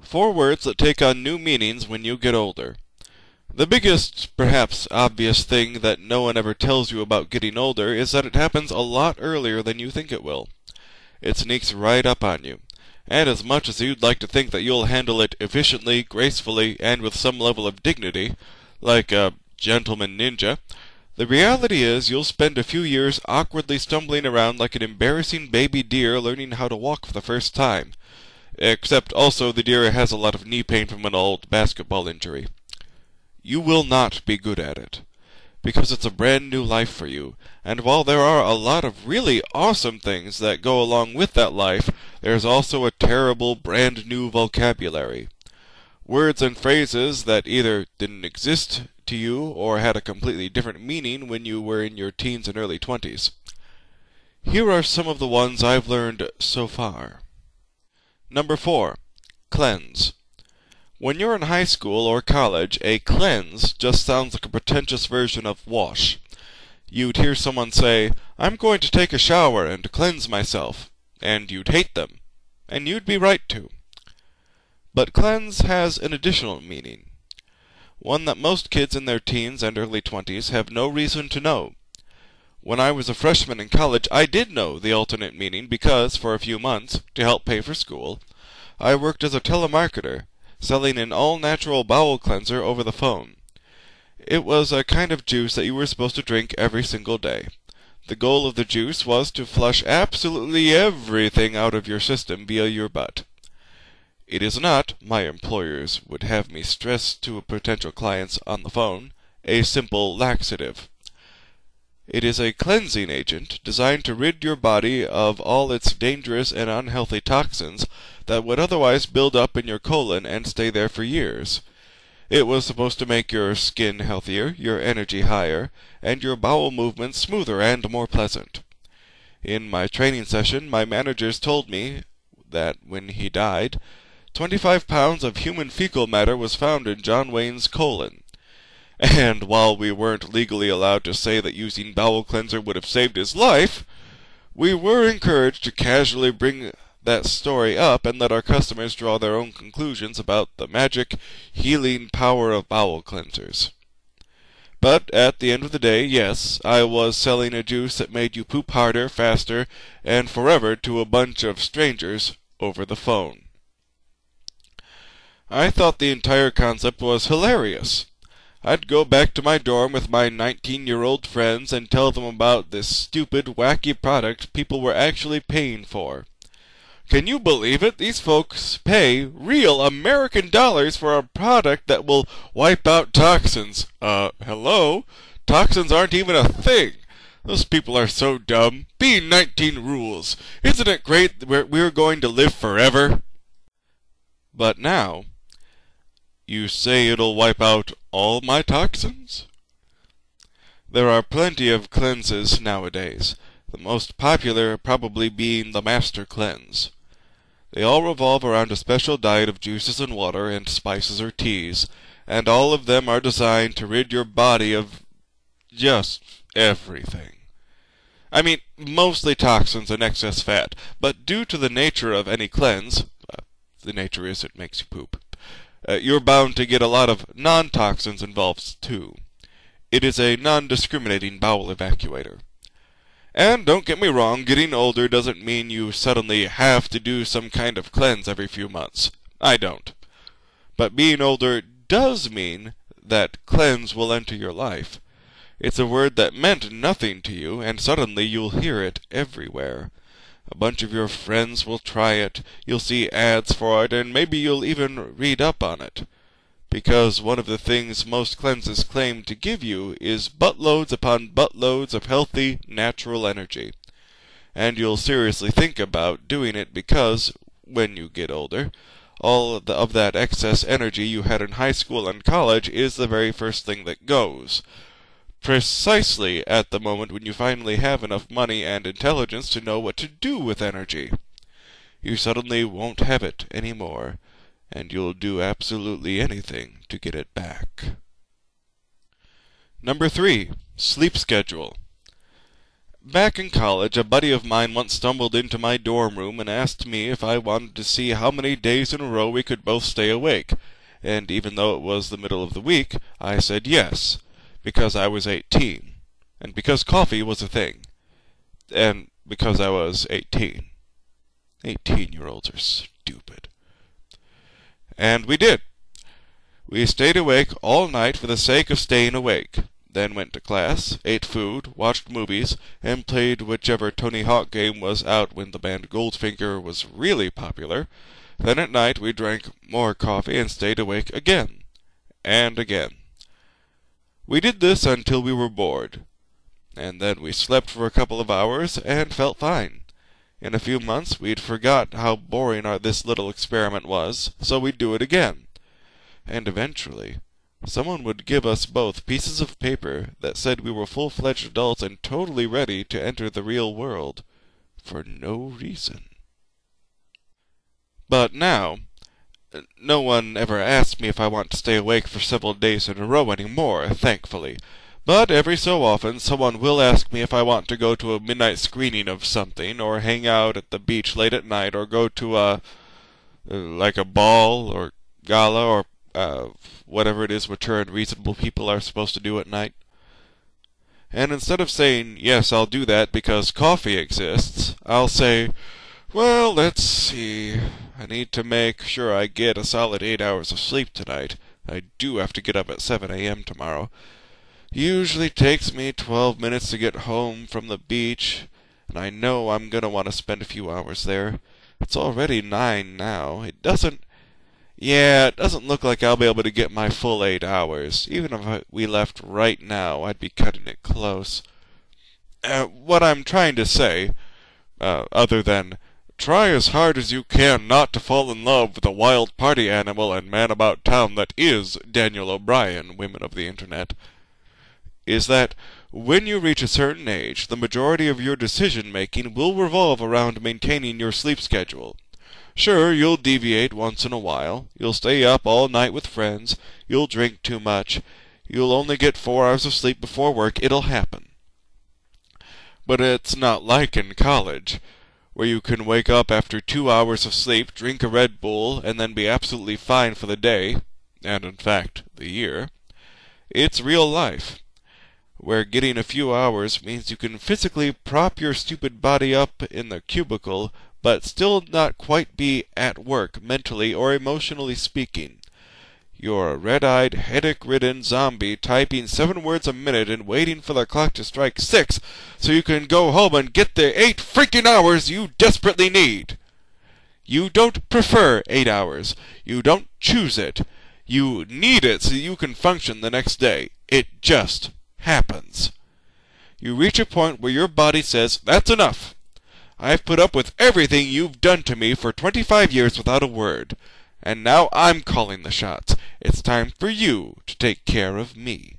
4 words that take on new meanings when you get older. The biggest, perhaps obvious thing that no one ever tells you about getting older is that it happens a lot earlier than you think it will. It sneaks right up on you. And as much as you'd like to think that you'll handle it efficiently, gracefully, and with some level of dignity, like a gentleman ninja, the reality is you'll spend a few years awkwardly stumbling around like an embarrassing baby deer learning how to walk for the first time. Except also the deer has a lot of knee pain from an old basketball injury. You will not be good at it, because it's a brand new life for you, and while there are a lot of really awesome things that go along with that life, there's also a terrible brand new vocabulary. Words and phrases that either didn't exist to you or had a completely different meaning when you were in your teens and early 20s. Here are some of the ones I've learned so far. Number 4. Cleanse. When you're in high school or college, a cleanse just sounds like a pretentious version of wash. You'd hear someone say, "I'm going to take a shower and cleanse myself," and you'd hate them. And you'd be right to. But cleanse has an additional meaning. One that most kids in their teens and early 20s have no reason to know. When I was a freshman in college, I did know the alternate meaning because, for a few months, to help pay for school, I worked as a telemarketer, selling an all-natural bowel cleanser over the phone. It was a kind of juice that you were supposed to drink every single day. The goal of the juice was to flush absolutely everything out of your system via your butt. It is not, my employers would have me stress to potential clients on the phone, a simple laxative. It is a cleansing agent designed to rid your body of all its dangerous and unhealthy toxins that would otherwise build up in your colon and stay there for years. It was supposed to make your skin healthier, your energy higher, and your bowel movements smoother and more pleasant. In my training session, my managers told me that when he died, 25 pounds of human fecal matter was found in John Wayne's colon. And while we weren't legally allowed to say that using bowel cleanser would have saved his life, we were encouraged to casually bring that story up and let our customers draw their own conclusions about the magic, healing power of bowel cleansers. But at the end of the day, yes, I was selling a juice that made you poop harder, faster, and forever to a bunch of strangers over the phone. I thought the entire concept was hilarious. I'd go back to my dorm with my 19-year-old friends and tell them about this stupid, wacky product people were actually paying for. Can you believe it? These folks pay real American dollars for a product that will wipe out toxins. Hello? Toxins aren't even a thing. Those people are so dumb. Being 19 rules. Isn't it great that we're going to live forever? But now, you say it'll wipe out all my toxins? There are plenty of cleanses nowadays, the most popular probably being the Master Cleanse. They all revolve around a special diet of juices and water and spices or teas, and all of them are designed to rid your body of just everything. I mean, mostly toxins and excess fat, but due to the nature of any cleanse, the nature is it makes you poop, you're bound to get a lot of non-toxins involved too. It is a non-discriminating bowel evacuator. And don't get me wrong, getting older doesn't mean you suddenly have to do some kind of cleanse every few months. I don't. But being older does mean that cleanse will enter your life. It's a word that meant nothing to you, and suddenly you'll hear it everywhere. A bunch of your friends will try it, you'll see ads for it, and maybe you'll even read up on it. Because one of the things most cleanses claim to give you is buttloads upon buttloads of healthy, natural energy. And you'll seriously think about doing it because, when you get older, all of that excess energy you had in high school and college is the very first thing that goes. Precisely at the moment when you finally have enough money and intelligence to know what to do with energy. You suddenly won't have it anymore, and you'll do absolutely anything to get it back. Number 3. Sleep schedule. Back in college, a buddy of mine once stumbled into my dorm room and asked me if I wanted to see how many days in a row we could both stay awake. And even though it was the middle of the week, I said yes, because I was 18, and because coffee was a thing, and because I was 18. 18-year-olds are stupid. And we did. We stayed awake all night for the sake of staying awake, then went to class, ate food, watched movies, and played whichever Tony Hawk game was out when the band Goldfinger was really popular. Then at night we drank more coffee and stayed awake again, and again. We did this until we were bored, and then we slept for a couple of hours and felt fine. In a few months we'd forgot how boring this little experiment was, so we'd do it again. And eventually, someone would give us both pieces of paper that said we were full-fledged adults and totally ready to enter the real world, for no reason. But now, no one ever asks me if I want to stay awake for several days in a row anymore, thankfully. But every so often, someone will ask me if I want to go to a midnight screening of something, or hang out at the beach late at night, or go to a ball, or gala, or whatever it is mature and reasonable people are supposed to do at night. And instead of saying, yes, I'll do that because coffee exists, I'll say, well, let's see. I need to make sure I get a solid 8 hours of sleep tonight. I do have to get up at 7 a.m. tomorrow. Usually takes me 12 minutes to get home from the beach, and I know I'm going to want to spend a few hours there. It's already 9 now. It doesn't look like I'll be able to get my full 8 hours. Even if we left right now, I'd be cutting it close. What I'm trying to say, other than try as hard as you can not to fall in love with the wild party animal and man about town that is Daniel O'Brien, women of the Internet, is that when you reach a certain age, the majority of your decision-making will revolve around maintaining your sleep schedule. Sure, you'll deviate once in a while. You'll stay up all night with friends. You'll drink too much. You'll only get 4 hours of sleep before work. It'll happen. But it's not like in college, where you can wake up after 2 hours of sleep, drink a Red Bull, and then be absolutely fine for the day, and in fact, the year. It's real life, where getting a few hours means you can physically prop your stupid body up in the cubicle, but still not quite be at work, mentally or emotionally speaking. You're a red-eyed, headache-ridden zombie typing 7 words a minute and waiting for the clock to strike 6 so you can go home and get the 8 freaking hours you desperately need. You don't prefer 8 hours. You don't choose it. You need it so you can function the next day. It just happens. You reach a point where your body says, that's enough. I've put up with everything you've done to me for 25 years without a word, and now I'm calling the shots. It's time for you to take care of me.